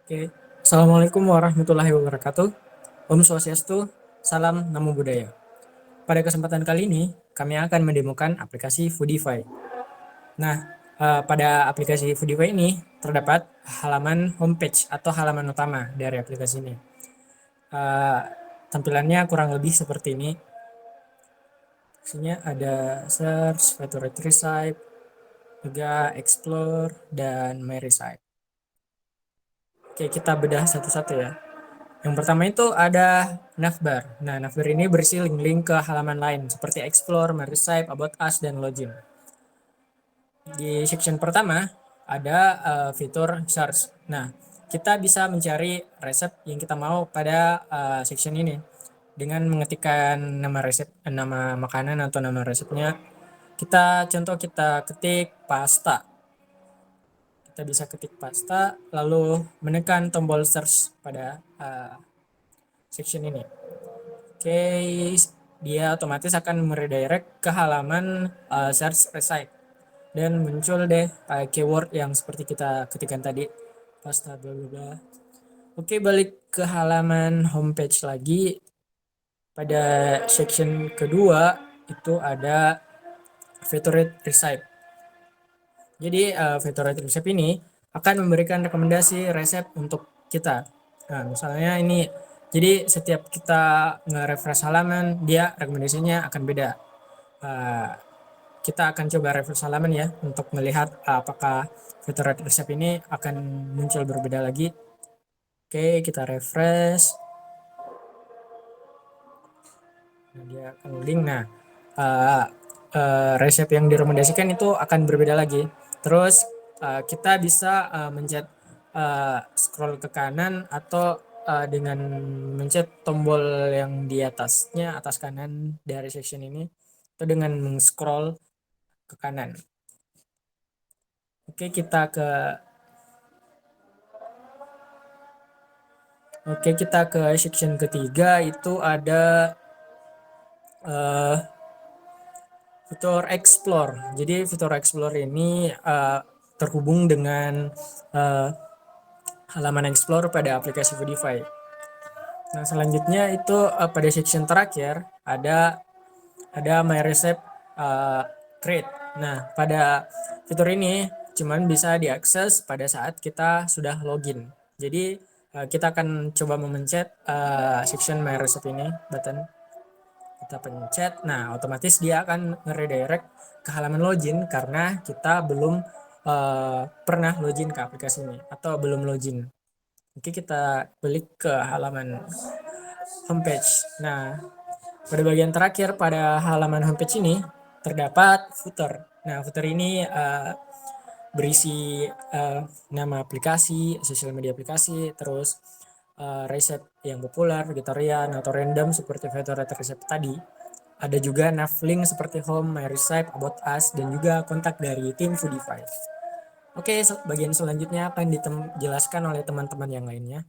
Oke, Assalamualaikum warahmatullahi wabarakatuh. Om Swastiastu, salam namo buddhaya. Pada kesempatan kali ini, kami akan mendemokan aplikasi Foodify. Nah, pada aplikasi Foodify ini terdapat halaman homepage atau halaman utama dari aplikasi ini. Eh, Tampilannya kurang lebih seperti ini. Isinya ada search, favorite recipe, juga explore, dan my recipe. Oke, kita bedah satu-satu ya. Yang pertama itu ada navbar. Nah, navbar ini berisi link-link ke halaman lain seperti explore, my recipe, about us, dan login. Di section pertama ada fitur search. Nah, kita bisa mencari resep yang kita mau pada section ini dengan mengetikkan nama resep, nama makanan atau nama resepnya. Kita ketik pasta. Kita bisa ketik pasta lalu menekan tombol search pada section ini. Oke, dia otomatis akan meredirect ke halaman search recipe dan muncul deh keyword yang seperti kita ketikkan tadi, pasta bla bla bla. Oke, balik ke halaman homepage lagi. Pada section kedua itu ada favorite recipe. Jadi favorite recipe ini akan memberikan rekomendasi resep untuk kita. Nah, misalnya ini, jadi setiap kita nge-refresh halaman, dia rekomendasinya akan beda. Uh, Kita akan coba refresh halaman ya untuk melihat apakah favorite resep ini akan muncul berbeda lagi. Oke, kita refresh. Nah, dia akan loading. Nah, uh, resep yang direkomendasikan itu akan berbeda lagi. Terus kita bisa mencet scroll ke kanan atau dengan mencet tombol yang di atasnya, atas kanan dari section ini, atau dengan scroll ke kanan. Oke, kita ke section ketiga itu ada uh, fitur explore. Jadi fitur explore ini terhubung dengan uh, halaman explore pada aplikasi Foodify. Nah, selanjutnya itu pada section terakhir ada my recipe uh, create. Nah, pada fitur ini cuman bisa diakses pada saat kita sudah login. Jadi kita akan coba memencet section my recipe ini, button kita pencet. Nah, otomatis dia akan nge-redirect ke halaman login karena kita belum pernah login ke aplikasi ini atau belum login. Oke, kita balik ke halaman homepage. Nah, pada bagian terakhir pada halaman homepage ini terdapat footer. Nah, footer ini berisi nama aplikasi, sosial media aplikasi, terus resep yang populer, vegetarian atau random seperti favorite resep tadi. Ada juga nav link seperti home, my recipe, about us, dan juga kontak dari tim Foodify. Oke, bagian selanjutnya akan dijelaskan oleh teman-teman yang lainnya.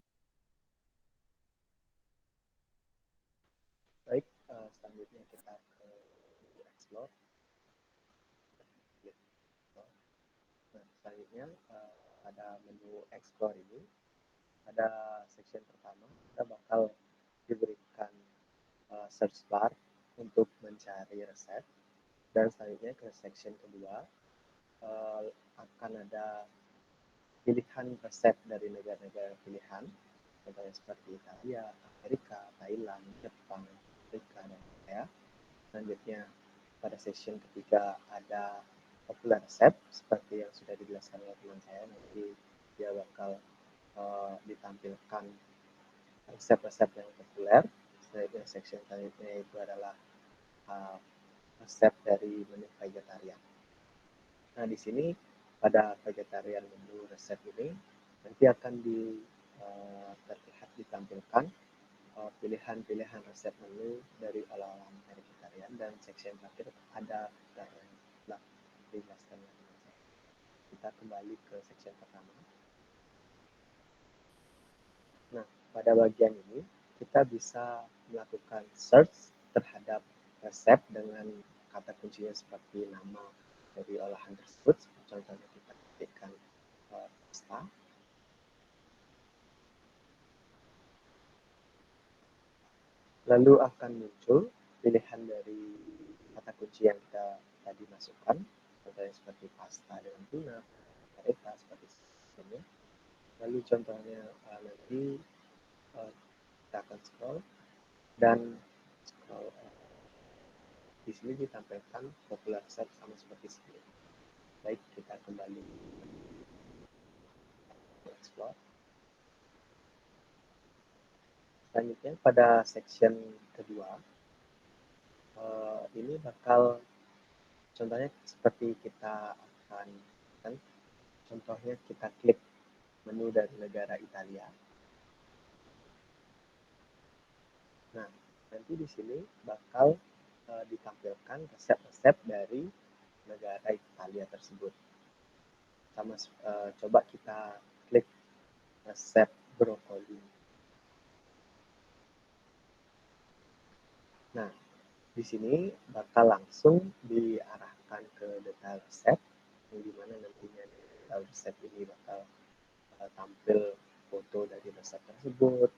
Baik, selanjutnya kita ke explore. Nah, selanjutnya pada menu explore ini ada section pertama, kita bakal diberikan search bar untuk mencari resep, dan selanjutnya ke section kedua akan ada pilihan resep dari negara-negara pilihan, contohnya seperti Italia, Amerika, Thailand, Jepang, Afrika, dan Korea. Selanjutnya pada session ketiga ada popular resep seperti yang sudah dijelaskan oleh teman saya. Nanti dia bakal ditampilkan resep-resep yang populer. Selanjutnya section selanjutnya itu adalah resep dari menu vegetarian. Nah, di sini pada vegetarian menu resep ini nanti akan terlihat ditampilkan pilihan-pilihan resep menu dari olahan vegetarian, dan section terakhir ada yang dijelaskan. Kita kembali ke section pertama. Nah, pada bagian ini kita bisa melakukan search terhadap resep dengan kata kuncinya seperti nama dari olahan tersebut. Contohnya kita ketikkan pasta. lalu akan muncul pilihan dari kata kunci yang kita tadi masukkan, contohnya seperti pasta dengan tuna, margarita seperti ini. Lalu contohnya nanti kita akan scroll dan scroll di sini ditampilkan popular resep sama seperti sebelumnya. Baik, kita kembali explore. Selanjutnya pada section kedua, ini bakal contohnya seperti kita akan kan, contohnya kita klik menu dari negara Italia. Nah, nanti di sini bakal ditampilkan resep-resep dari negara Italia tersebut. Sama coba kita klik resep brokoli. Nah, di sini bakal langsung diarahkan ke detail resep, yang dimana nantinya di detail resep ini bakal tampil foto dari resep tersebut,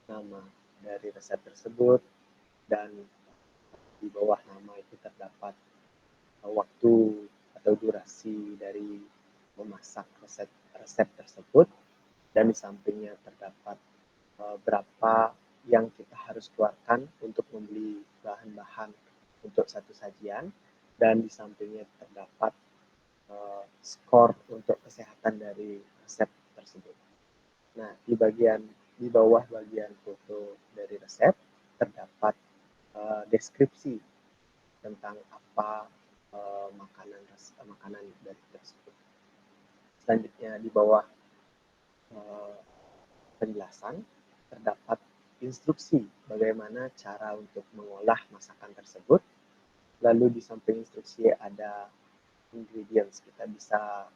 nama dari resep tersebut, dan di bawah nama itu terdapat waktu atau durasi dari memasak resep tersebut, dan di sampingnya terdapat berapa yang kita harus keluarkan untuk membeli bahan-bahan untuk satu sajian, dan di sampingnya terdapat skor untuk kesehatan dari resep tersebut. Nah, di bawah bagian foto dari resep terdapat deskripsi tentang apa makanan dari tersebut. Selanjutnya di bawah penjelasan terdapat instruksi bagaimana cara untuk mengolah masakan tersebut. Lalu di samping instruksi ada ingredients, kita bisa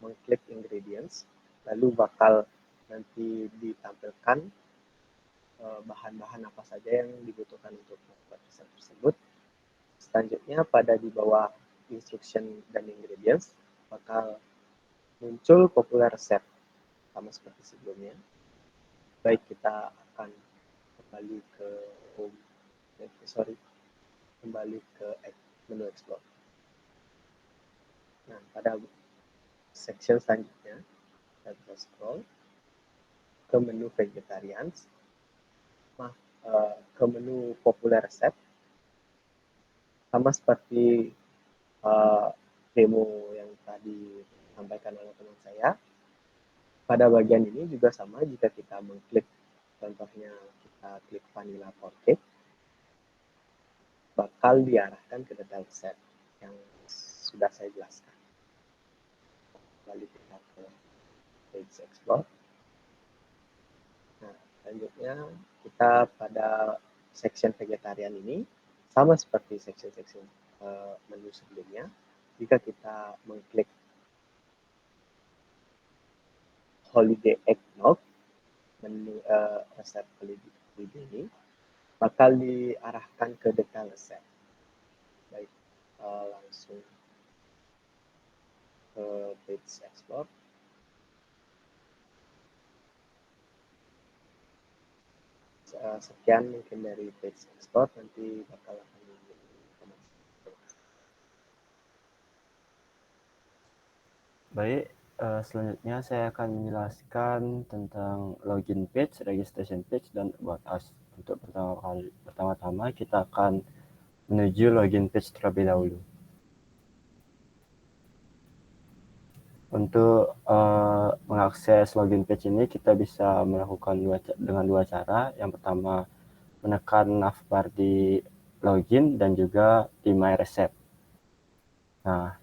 mengklik ingredients, lalu bakal nanti ditampilkan bahan-bahan apa saja yang dibutuhkan untuk membuat resep tersebut. Selanjutnya pada di bawah instruction dan ingredients bakal muncul populer resep sama seperti sebelumnya. Baik, kita akan kembali ke kembali ke menu explore. Nah, pada section selanjutnya kita bisa scroll ke menu vegetarians, ke menu populer resep, sama seperti demo yang tadi disampaikan oleh teman saya. Pada bagian ini juga sama, jika kita mengklik, contohnya kita klik vanilla porcake, bakal diarahkan ke detail resep yang sudah saya jelaskan. Lalu kita ke page explore. Nah, selanjutnya kita pada section vegetarian ini sama seperti section-section menu sebelumnya. Jika kita mengklik holiday eggnog, menu resep holiday ini bakal diarahkan ke detail resep. Baik, langsung ke page explore. Sekian mungkin dari page explore, nanti bakal akan Baik, selanjutnya saya akan menjelaskan tentang login page, registration page, dan about us. Untuk pertama-tama kita akan menuju login page terlebih dahulu. Untuk mengakses login page ini kita bisa melakukan dengan dua cara. Yang pertama, menekan navbar di login dan juga di my recept. Nah,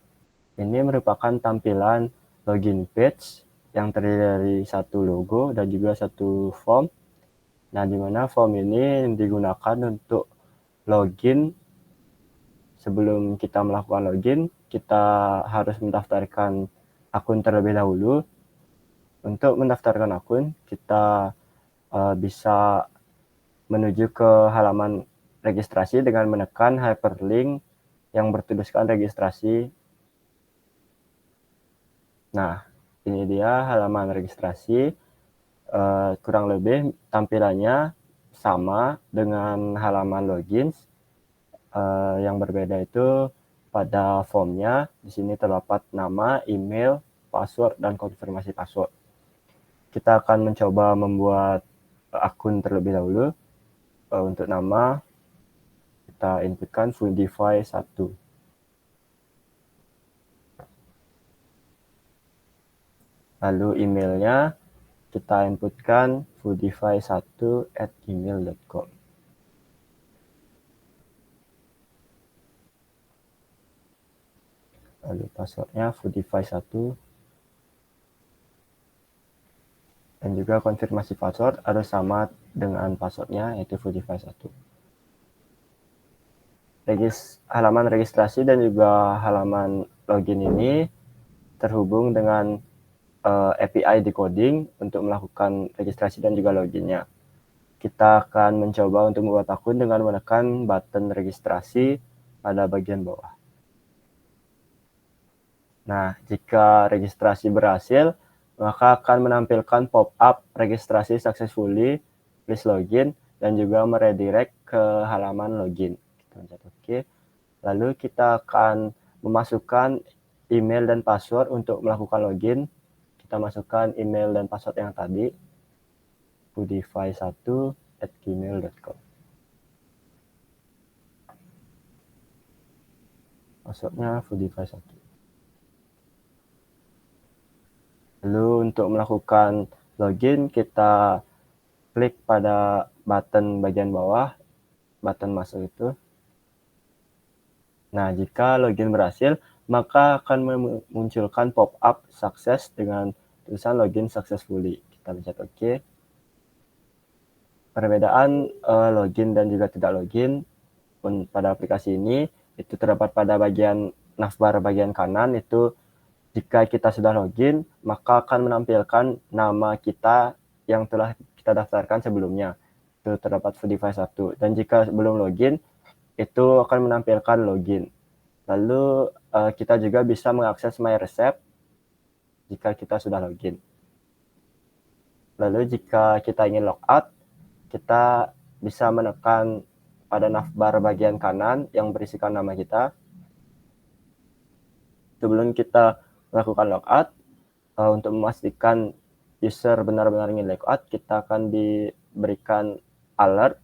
ini merupakan tampilan login page yang terdiri dari satu logo dan juga satu form. Nah, di mana form ini digunakan untuk login. Sebelum kita melakukan login, kita harus mendaftarkan akun terlebih dahulu. Untuk mendaftarkan akun, kita bisa menuju ke halaman registrasi dengan menekan hyperlink yang bertuliskan registrasi. Nah, ini dia halaman registrasi. Kurang lebih tampilannya sama dengan halaman login. Yang berbeda itu pada formnya di sini terdapat nama, email, password, dan konfirmasi password. Kita akan mencoba membuat akun terlebih dahulu. Untuk nama kita inputkan Foodify 1. Lalu emailnya kita inputkan foodify1@gmail.com. Lalu passwordnya foodify1. Dan juga konfirmasi password harus sama dengan passwordnya, yaitu foodify1. Halaman registrasi dan juga halaman login ini terhubung dengan API decoding untuk melakukan registrasi dan juga loginnya. Kita akan mencoba untuk membuat akun dengan menekan button registrasi pada bagian bawah. Nah, jika registrasi berhasil, maka akan menampilkan pop-up registrasi successfully, please login, dan juga meredirect ke halaman login. Kita pencet OK. Lalu kita akan memasukkan email dan password untuk melakukan login. Kita masukkan email dan password yang tadi, foodify1@gmail.com. Passwordnya foodify1. Lalu untuk melakukan login, kita klik pada button bagian bawah, button masuk itu. Nah, jika login berhasil, maka akan memunculkan pop-up sukses dengan tulisan login successfully. Kita pencet OK. Perbedaan login dan juga tidak login pada aplikasi ini itu terdapat pada bagian navbar bagian kanan. Itu jika kita sudah login, maka akan menampilkan nama kita yang telah kita daftarkan sebelumnya. Itu terdapat Foodify1. Dan jika belum login, itu akan menampilkan login. Lalu kita juga bisa mengakses My Recipe jika kita sudah login. Lalu jika kita ingin logout, kita bisa menekan pada navbar bagian kanan yang berisikan nama kita. Sebelum kita melakukan logout, untuk memastikan user benar-benar ingin logout, kita akan diberikan alert,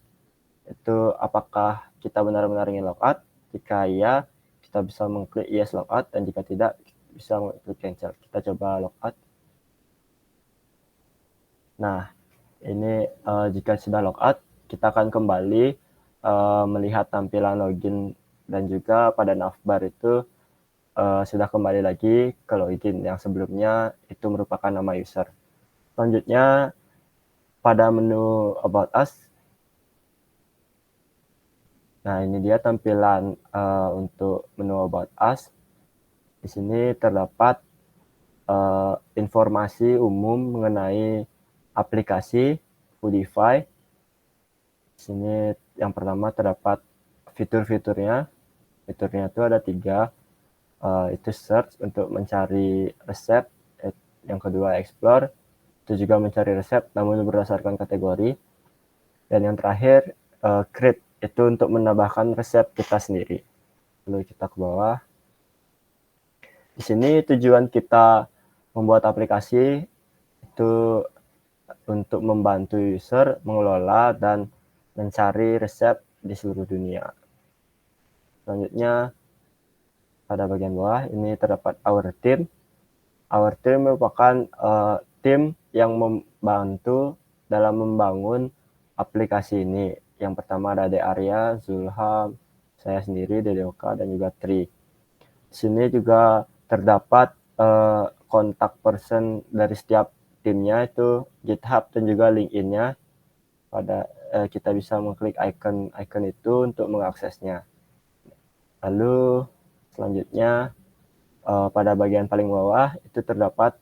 itu apakah kita benar-benar ingin logout. Jika iya, kita bisa mengklik yes logout, dan jika tidak, bisa mengklik cancel. Kita coba logout. Nah, ini jika sudah logout, kita akan kembali melihat tampilan login, dan juga pada navbar itu sudah kembali lagi ke login yang sebelumnya itu merupakan nama user. Selanjutnya pada menu About Us. Nah, ini dia tampilan untuk menu About Us. Di sini terdapat informasi umum mengenai aplikasi Foodify. Di sini yang pertama terdapat fitur-fiturnya. Fiturnya itu ada 3. Itu search untuk mencari resep, yang kedua explore, itu juga mencari resep namun berdasarkan kategori, dan yang terakhir create, itu untuk menambahkan resep kita sendiri. Lalu kita ke bawah. Di sini tujuan kita membuat aplikasi itu untuk membantu user mengelola dan mencari resep di seluruh dunia. Selanjutnya pada bagian bawah ini terdapat our team. Our team merupakan tim yang membantu dalam membangun aplikasi ini. Yang pertama ada De Arya, Zulham, saya sendiri, Dedeoka, dan juga Tri. Di sini juga terdapat kontak person dari setiap timnya, itu GitHub dan juga LinkedIn-nya. Kita bisa mengklik icon itu untuk mengaksesnya. Lalu selanjutnya pada bagian paling bawah itu terdapat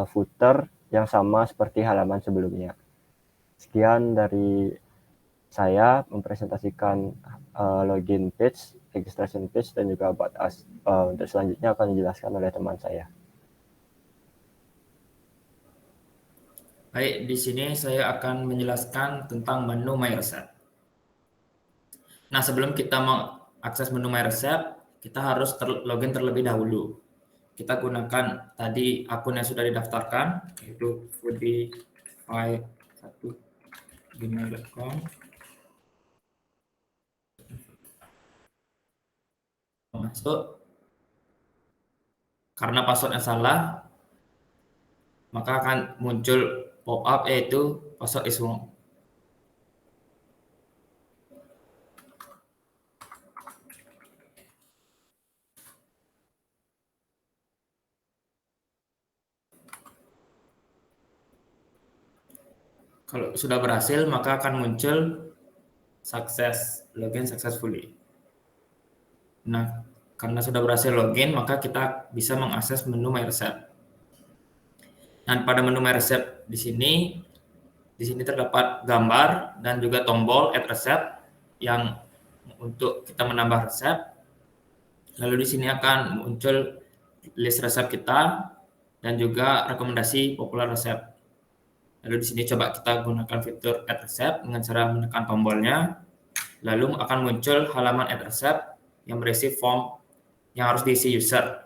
footer yang sama seperti halaman sebelumnya. Sekian dari saya mempresentasikan login page, registration page, dan juga About Us. Untuk selanjutnya akan dijelaskan oleh teman saya. Baik, di sini saya akan menjelaskan tentang menu My Resep. Nah, sebelum kita mengakses menu My Resep, kita harus login terlebih dahulu. Kita gunakan tadi akun yang sudah didaftarkan, yaitu foodify1gmail.com. Masuk. Karena passwordnya salah, maka akan muncul pop-up yaitu password is wrong. Kalau sudah berhasil, maka akan muncul login successfully. Nah, karena sudah berhasil login, maka kita bisa mengakses menu My Resep. Dan pada menu My Resep di sini terdapat gambar dan juga tombol add resep yang untuk kita menambah resep. Lalu di sini akan muncul list resep kita dan juga rekomendasi populer resep. Lalu di sini coba kita gunakan fitur add resep dengan cara menekan tombolnya. Lalu akan muncul halaman add resep yang berisi form yang harus diisi user,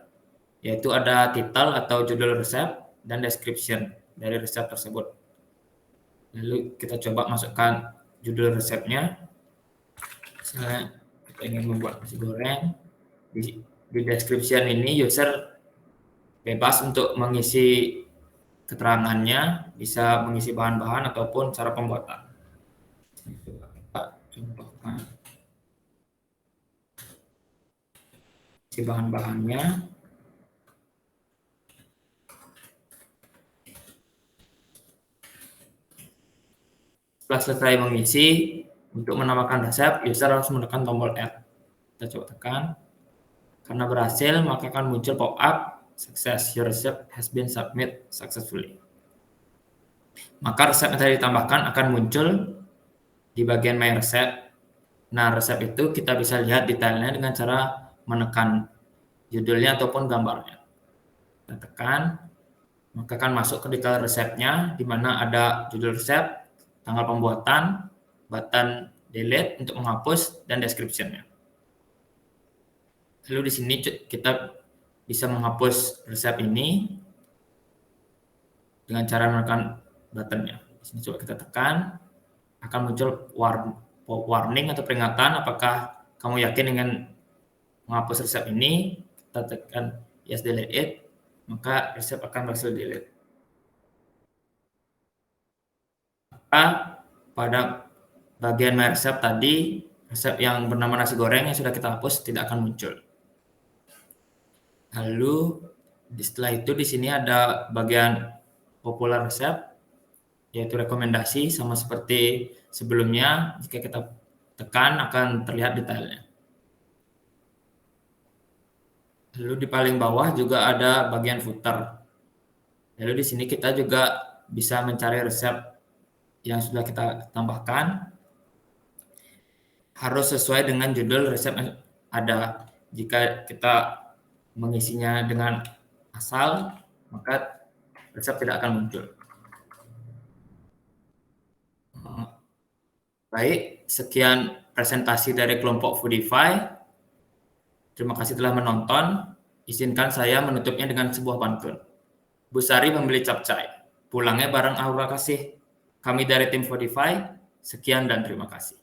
yaitu ada title atau judul resep dan description dari resep tersebut. Lalu kita coba masukkan judul resepnya. Misalnya kita ingin membuat nasi goreng. Di description ini user bebas untuk mengisi keterangannya, bisa mengisi bahan-bahan ataupun cara pembuatan. Contohkan isi bahan-bahannya. Setelah selesai mengisi, untuk menambahkan resep, user harus menekan tombol add. Kita coba tekan. Karena berhasil, maka akan muncul pop-up success, your recipe has been submitted successfully. Maka resep yang tadi ditambahkan akan muncul di bagian My Resep. Nah, resep itu kita bisa lihat detailnya dengan cara menekan judulnya ataupun gambarnya. Kita tekan, maka akan masuk ke detail resepnya, di mana ada judul resep, tanggal pembuatan, button delete untuk menghapus, dan description-nya. Lalu di sini kita bisa menghapus resep ini dengan cara menekan buttonnya. Di sini coba kita tekan, akan muncul warning atau peringatan apakah kamu yakin dengan menghapus resep ini. Kita tekan yes delete it, maka resep akan berhasil delete. Maka pada bagian My Resep tadi, resep yang bernama nasi goreng yang sudah kita hapus tidak akan muncul. Lalu setelah itu di sini ada bagian populer resep, yaitu rekomendasi, sama seperti sebelumnya. Jika kita tekan akan terlihat detailnya. Lalu di paling bawah juga ada bagian footer. Lalu di sini kita juga bisa mencari resep yang sudah kita tambahkan. Harus sesuai dengan judul resep yang ada. Jika kita mengisinya dengan asal, maka resep tidak akan muncul. Baik, sekian presentasi dari kelompok Foodify. Terima kasih telah menonton. Izinkan saya menutupnya dengan sebuah pantun. Bu Sari membeli capcay, pulangnya bareng Aura Kasih. Kami dari tim Foodify, sekian dan terima kasih.